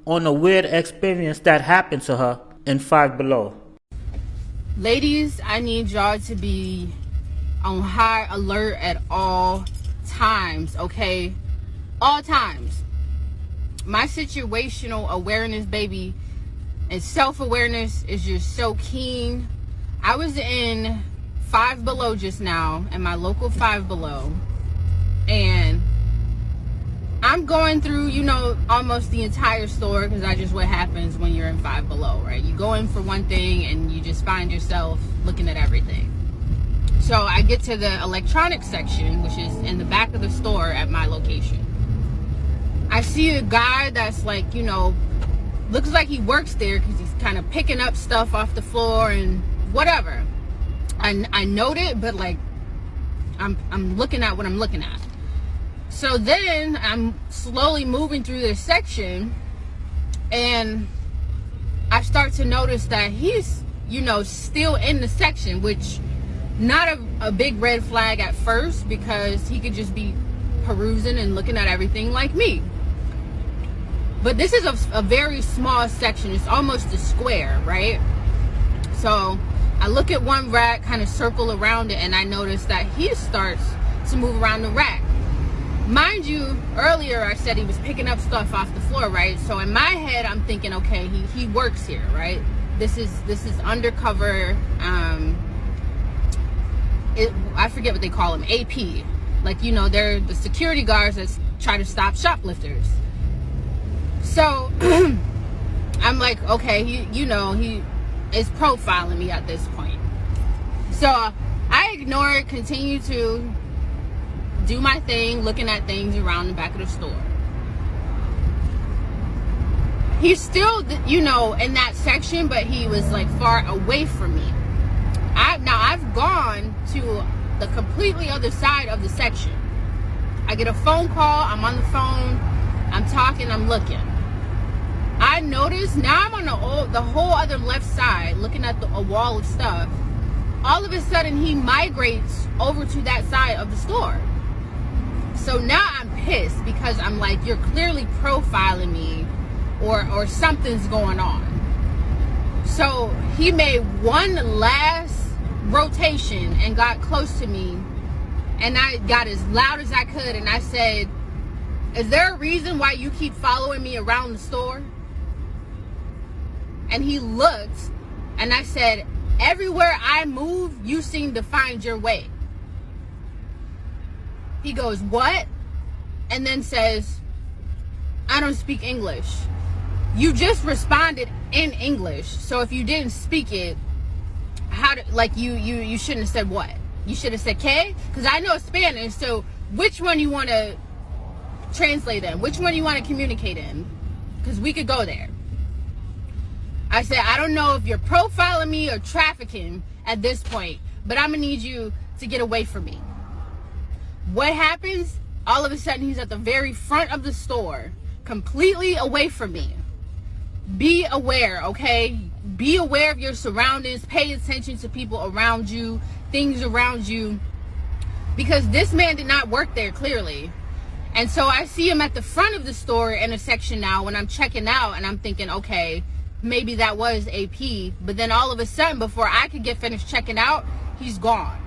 on a weird experience that happened to her in Five Below. Ladies, I need y'all to be on high alert at all times, okay? All times. My situational awareness, baby, and self-awareness is just so keen. I was in Five Below just now, in my local Five Below, and I'm going through, almost the entire store, because that's just what happens when you're in Five Below, right? You go in for one thing and you just find yourself looking at everything. So I get to the electronics section, which is in the back of the store at my location. I see a guy that's like, looks like he works there, because he's kind of picking up stuff off the floor and whatever. I note it, but like I'm looking at what I'm looking at. So then I'm slowly moving through this section, and I start to notice that he's, still in the section, which not a big red flag at first, because he could just be perusing and looking at everything like me. But this is a very small section. It's almost a square, right? So I look at one rack, kind of circle around it, and I notice that he starts to move around the rack. Mind you, earlier I said he was picking up stuff off the floor, right? So in my head, I'm thinking, okay, he works here, right? This is undercover. I forget what they call them, AP. Like, they're the security guards that try to stop shoplifters. So I'm like, okay, he is profiling me at this point. So I ignore it, continue to do my thing, looking at things around the back of the store. He's still, in that section, but he was like far away from me. I've gone to the completely other side of the section. I get a phone call, I'm on the phone, I'm talking, I'm looking. I notice now I'm on the whole other left side, looking at a wall of stuff. All of a sudden he migrates over to that side of the store. So now I'm pissed, because I'm like, you're clearly profiling me, or something's going on. So he made one last rotation and got close to me, and I got as loud as I could, and I said, is there a reason why you keep following me around the store? And he looked, and I said, everywhere I move, you seem to find your way. He goes, what? And then says, I don't speak English. You just responded in English. So if you didn't speak it, you shouldn't have said what? You should have said ¿qué? Because I know Spanish, so which one you want to translate in? Which one you want to communicate in? Because we could go there. I said, I don't know if you're profiling me or trafficking at this point, but I'm going to need you to get away from me. What happens? All of a sudden, he's at the very front of the store, completely away from me. Be aware, okay? Be aware of your surroundings. Pay attention to people around you, things around you, because this man did not work there, clearly. And so I see him at the front of the store in a section now when I'm checking out, and I'm thinking, okay, maybe that was AP. But then all of a sudden, before I could get finished checking out, he's gone.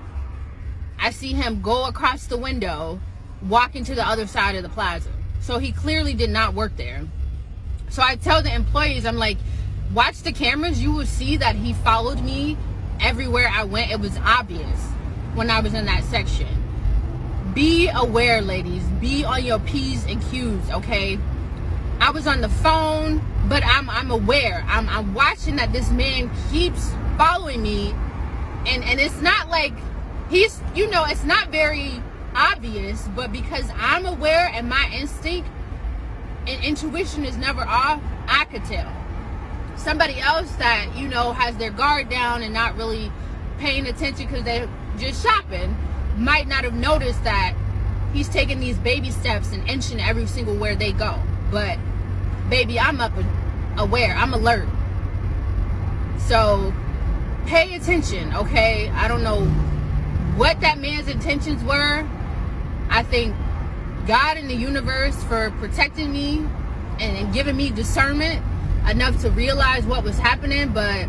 I see him go across the window, walking to the other side of the plaza. So he clearly did not work there. So I tell the employees, I'm like, watch the cameras. You will see that he followed me everywhere I went. It was obvious when I was in that section. Be aware, ladies. Be on your P's and Q's, okay? I was on the phone, but I'm aware. I'm watching that this man keeps following me. And it's not like he's, it's not very obvious, but because I'm aware and my instinct and intuition is never off, I could tell. Somebody else that, has their guard down and not really paying attention because they're just shopping might not have noticed that he's taking these baby steps and inching every single where they go. But baby, I'm up and aware. I'm alert. So pay attention, okay? I don't know what that man's intentions were. I thank God in the universe for protecting me and giving me discernment enough to realize what was happening, but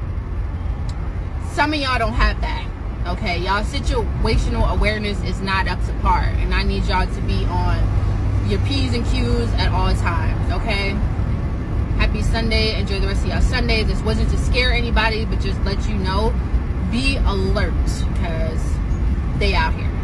some of y'all don't have that. Okay, y'all situational awareness is not up to par, and I need y'all to be on your P's and Q's at all times. Okay, happy Sunday. Enjoy the rest of y'all Sunday. This wasn't to scare anybody, but just let you know, be alert, because they out here.